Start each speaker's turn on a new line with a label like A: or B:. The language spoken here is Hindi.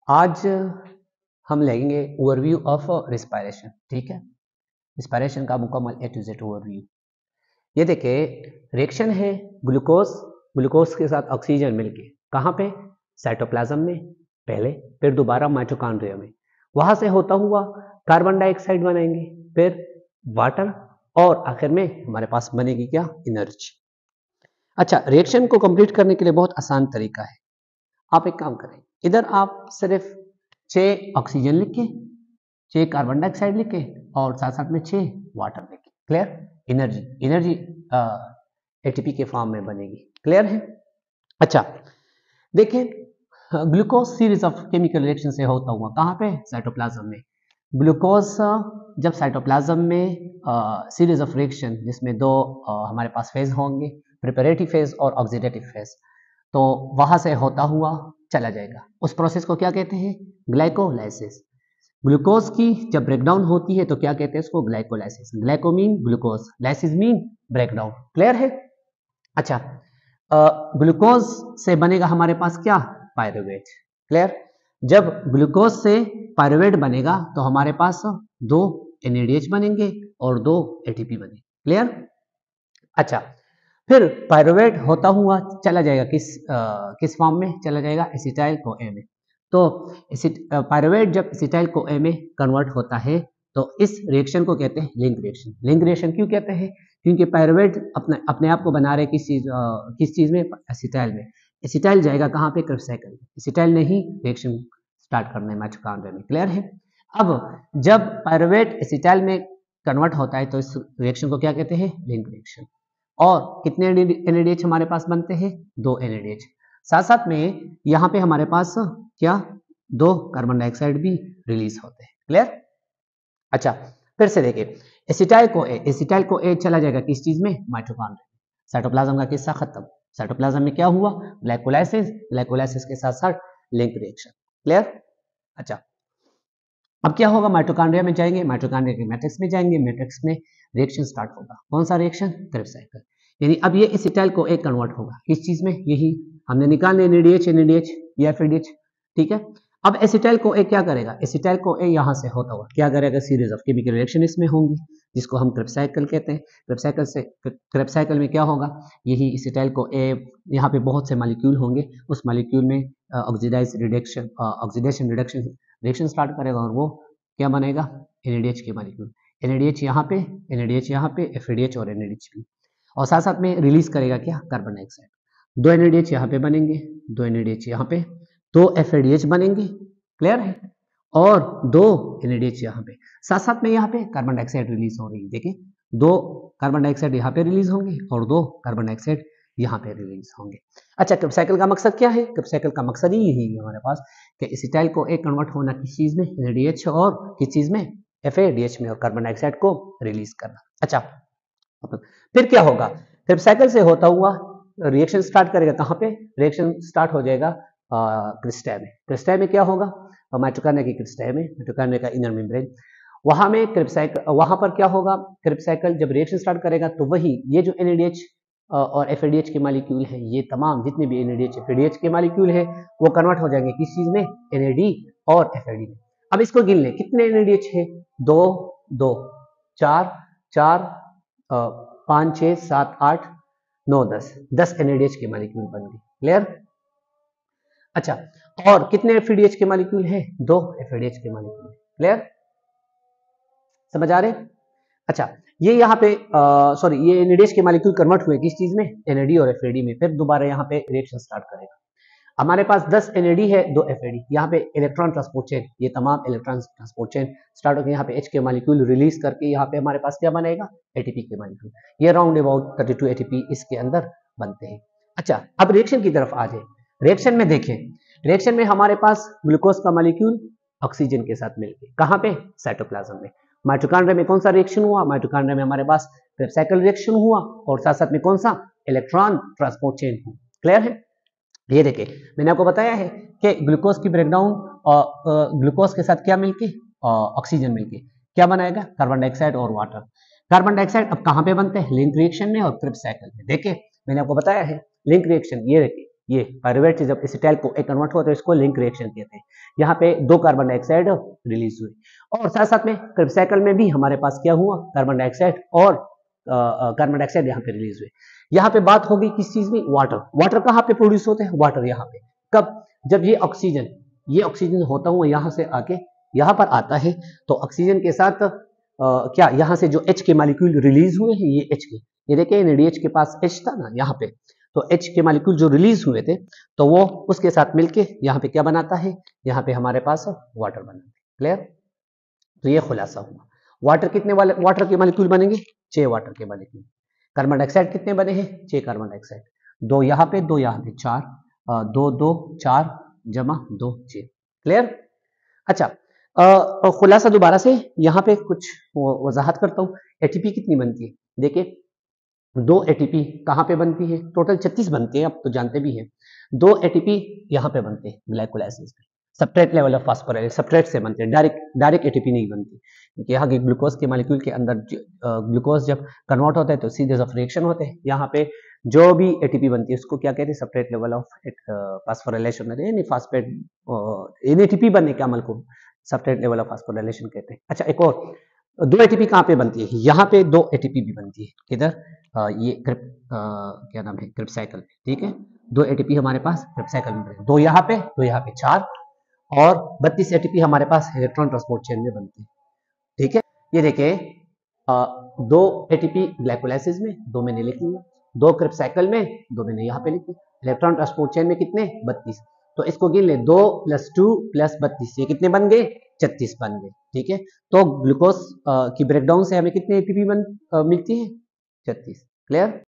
A: आज हम लेंगे ओवरव्यू ऑफ रिस्पायरेशन। ठीक है, रिस्पायरेशन का मुकम्मल ए टू जेड ओवरव्यू। ये देखिए, रिएक्शन है ग्लूकोज के साथ ऑक्सीजन मिलके कहाँ पे, साइटोप्लाज्म में पहले, फिर दोबारा माइटोकॉन्ड्रिया में, वहां से होता हुआ कार्बन डाइऑक्साइड बनाएंगे, फिर वाटर, और आखिर में हमारे पास बनेगी क्या, एनर्जी। अच्छा, रिएक्शन को कंप्लीट करने के लिए बहुत आसान तरीका है। आप एक काम करें, इधर आप सिर्फ 6 ऑक्सीजन लिखे, 6 कार्बन डाइऑक्साइड लिखे, और साथ साथ में 6 वाटर लिखे। क्लियर? एनर्जी एटीपी के फॉर्म में बनेगी। क्लियर है? अच्छा देखिए, glucose series of chemical reaction से होता हुआ कहाँ पे, साइटोप्लाज्म में। ग्लूकोज जब साइटोप्लाज्म में सीरीज ऑफ रिएक्शन जिसमें दो हमारे पास फेज होंगे, प्रिपरेटिव फेज और ऑक्सीडेटिव फेज, तो वहां से होता हुआ चला जाएगा। उस प्रोसेस को क्या कहते हैं, ग्लाइकोलाइसिस। ग्लूकोज की जब ब्रेकडाउन होती है तो क्या कहते हैं उसको, glycolysis. Glyco mean glucose, lysis mean breakdown. Clear है? अच्छा, ग्लूकोज से बनेगा हमारे पास क्या, पायरुवेट। क्लियर? जब ग्लूकोज से पायरुवेट बनेगा तो हमारे पास 2 NADH बनेंगे और 2 ATP बनेंगे। क्लियर? अच्छा, फिर पायरुवेट होता हुआ चला जाएगा किस फॉर्म में चला जाएगा, एसिटाइल CoA में। तो पायरुवेट जब एसिटाइल CoA में कन्वर्ट होता है तो इस रिएक्शन को कहते हैं लिंक रिएक्शन। लिंक रिएक्शन क्यों कहते हैं, क्योंकि पायरुवेट अपने आप को बना रहे किस चीज में, एसिटाइल में। एसिटाइल जाएगा कहाँ पे, क्रेब्स साइकिल में। एसिटाइल ने ही रिएक्शन स्टार्ट करना है माइटोकॉन्ड्रिया में। क्लियर है? अब जब पायरुवेट एसिटाइल में कन्वर्ट होता है तो इस रिएक्शन को क्या कहते हैं, लिंक रिएक्शन। और कितने NADH हमारे पास बनते हैं, 2 NADH। साथ साथ में यहाँ पे हमारे पास क्या, 2 कार्बन डाइऑक्साइड भी रिलीज होते हैं। क्लियर? अच्छा, फिर से देखिए, एसिटाइल को ए चला जाएगा किस चीज में, माइटोकॉन्ड्रिया में। साइटोप्लाज्म का किस्सा खत्म। साइटोप्लाज्म में क्या हुआ, ग्लाइकोलाइसिस के साथ साथ लिंक रिएक्शन। क्लियर? अच्छा, अब क्या होगा, माइटोकॉन्ड्रिया में जाएंगे, माइटोकॉन्ड्रिया के मैट्रिक्स में जाएंगे, मैट्रिक्स में रिएक्शन स्टार्ट होगा। कौन सा रिएक्शन, क्रेब्स साइकिल। यानी अब ये एसिटाइल को एक कन्वर्ट होगा किस चीज में, यही हमने निकालने NADH या FADH। ठीक है, अब एसिटाइल को एक क्या करेगा, एसिटाइल को ए यहां से होता हुआ क्या करेगा, सीरीज ऑफ केमिकल रिएक्शन इसमें होंगी जिसको हम क्रेब्स साइकिल कहते हैं। क्रेब्स साइकिल में क्या होगा, यही एसिटाइल को ए, यहाँ पे बहुत से मॉलिक्यूल होंगे, उस मॉलिक्यूल में ऑक्सीडेशन रिडक्शन रिएक्शन स्टार्ट करेगा और वो क्या बनेगा, NADH के मॉलिक्यूल। NADH यहाँ पे, FADH और NADH भी, और साथ साथ में रिलीज करेगा क्या, कार्बन डाइऑक्साइड। 2 NADH यहाँ पे बनेंगे, 2 NADH यहाँ पे, 2 FADH बनेंगे। क्लियर है? और 2 NADH यहाँ पे, साथ साथ में यहाँ पे कार्बन डाइऑक्साइड रिलीज हो रही है। देखिए, 2 कार्बन डाइऑक्साइड यहाँ पे रिलीज होंगे और 2 कार्बन डाइऑक्साइड यहाँ पे रिलीज होंगे। अच्छा, क्रेब्स साइकिल का मकसद क्या है, क्रेब्स साइकिल का मकसद ही यही है हमारे पास कि एसिटाइल को एक कन्वर्ट होना किस चीज में, NADH, और किस चीज में, FADH में, और कार्बन डाइऑक्साइड को रिलीज करना। अच्छा, फिर क्या होगा, क्रेब्स साइकिल से होता हुआ रिएक्शन स्टार्ट करेगा कहाँ पे, रिएक्शन स्टार्ट हो जाएगा क्रिस्टल में। क्रिस्टल में क्या होगा, माइटोकॉन्ड्रिया की क्रिस्टल में, माइटोकॉन्ड्रिया का इनर मेम्ब्रेन, वहां में क्रेब्स साइकिल, वहां पर क्या होगा, क्रेब्स साइकिल जब रिएक्शन स्टार्ट करेगा तो वही ये जो NADH और FADH के मॉलिक्यूल है, ये तमाम जितने भी NADH FADH के मॉलिक्यूल है वो कन्वर्ट हो जाएंगे किस चीज में, NAD और FAD में। अब इसको गिन ले, कितने NADH है, 2 2 4 4 5 6 7 8 9 10 NADH के मॉलिक्यूल बन गए। क्लियर? अच्छा, और कितने FADH के मॉलिक्यूल है, 2 FADH के मॉलिक्यूल। क्लियर? समझ आ रहे? अच्छा, ये यहाँ पे सॉरी, ये NADH के मॉलिक्यूल कन्वर्ट हुए किस चीज में, NAD और FAD में। फिर दोबारा यहाँ पे रिएक्शन स्टार्ट करेगा। हमारे पास 10 NAD है, 2 FAD, यहाँ पे इलेक्ट्रॉन ट्रांसपोर्ट चेन, ये तमाम इलेक्ट्रॉन ट्रांसपोर्ट चेन स्टार्ट होकर यहाँ पे H के मॉलिक्यूल रिलीज करके यहाँ पे हमारे पास क्या बनेगा, ATP के मॉलिक्यूल। ये राउंड अबाउट 32 ATP इसके अंदर बनते हैं। अच्छा, अब रिएक्शन की तरफ आ जाए। रिएक्शन में देखें, रिएक्शन में हमारे पास ग्लूकोज का मॉलिक्यूल ऑक्सीजन के साथ मिलकर कहाँ पे, साइटोप्लाज्म में। माइटोकॉन्ड्रिया में कौन सा रिएक्शन हुआ, माइटोकॉन्ड्रिया में हमारे पास क्रेब्स साइकिल रिएक्शन हुआ, और साथ साथ में कौन सा, इलेक्ट्रॉन ट्रांसपोर्ट चेन हुआ। क्लियर है? ये देखिए, मैंने आपको बताया है कि ग्लूकोज की ब्रेकडाउन ग्लूकोज के साथ क्या मिलके, ऑक्सीजन मिलके क्या बनाएगा, कार्बन डाइऑक्साइड और वाटर। कार्बन डाइऑक्साइड अब कहाँ पे बनते हैं, लिंक रिएक्शन में और क्रेब्स साइकिल में। देखिए, मैंने आपको बताया है लिंक रिएक्शन, ये देखिए ये पायरुवेट से जब एसिटाइल को एक कन्वर्ट हुआ तो इसको लिंक रिएक्शन कहते हैं। यहाँ पे 2 कार्बन डाइऑक्साइड रिलीज हुए और साथ साथ में क्रेब्स साइकिल में भी हमारे पास क्या हुआ, कार्बन डाइऑक्साइड और कार्बन डाइऑक्साइड यहाँ पे रिलीज हुए। यहाँ पे बात होगी किस चीज में, वाटर। वाटर कहाँ पे प्रोड्यूस होते हैं, वाटर यहाँ पे कब, जब ये ऑक्सीजन होता हुआ यहाँ से आके यहाँ पर आता है तो ऑक्सीजन के साथ क्या यहाँ से जो H के मॉलिक्यूल रिलीज हुए हैं, ये H के, ये देखिए NaDH के पास H था ना यहाँ पे, तो H के मॉलिक्यूल जो रिलीज हुए थे तो वो उसके साथ मिलके यहाँ पे क्या बनाता है, यहाँ पे हमारे पास वाटर बनाता है। क्लियर, तो ये खुलासा हुआ। वाटर कितने वाले वाटर के मॉलिक्यूल बनेंगे, 6 वाटर के मॉलिक्यूल। कार्बन डाइऑक्साइड कितने बने हैं, 6 कार्बन डाइऑक्साइड, 2 यहाँ पे 2 यहाँ पे, 4 2 2 4 जमा 2 6। क्लियर। अच्छा खुलासा दोबारा से यहाँ पे कुछ वजाहत करता हूँ। एटीपी कितनी बनती है, देखिए 2 एटीपी कहाँ पे बनती है, टोटल 36 बनती है, आप तो जानते भी हैं। 2 एटीपी यहाँ पे बनते हैं ग्लाइकोलाइसिस में, substrate level of phosphorylation, substrate से बनते हैं, डायरेक्ट एटीपी नहीं बनती, क्योंकि यहाँ के ग्लूकोज के मॉलिक्यूल के अंदर ग्लूकोज जब कन्वर्ट होता है तो सीधे रिएक्शन होते हैं। यहाँ पे जो भी एटीपी बनती है उसको क्या कहते हैं, सबस्ट्रेट लेवल ऑफ फास्फोराइलेशन, यानी फास्फेट एटीपी बनने के अमल को सबस्ट्रेट लेवल ऑफ फास्फोराइलेशन कहते हैं। अच्छा एक और 2 एटीपी कहाँ पे बनती है, यहाँ पे 2 एटीपी भी बनती है, किधर, ये क्या नाम है, क्रिप्स साइकिल, ठीक है। 2 एटीपी हमारे पास क्रिप्स साइकिल में बनते हैं, 2 यहाँ पे 2 यहाँ पे, 4 और 32 एटीपी हमारे पास इलेक्ट्रॉन ट्रांसपोर्ट चेन में बनते हैं, ठीक है। ये देखिए 2 एटीपी ग्लाइकोलाइसिस में, 2 मैंने लिख लिया, 2 क्रिप्स साइकिल में, 2 मैंने यहाँ पे लिखी, इलेक्ट्रॉन ट्रांसपोर्ट चेन में कितने, 32, तो इसको गिन ले, 2 + 2 + 32, ये कितने बन गए, 36 बन गए, ठीक है। तो ग्लूकोज की ब्रेकडाउन से हमें कितने एटीपी मिलती है, 36। क्लियर।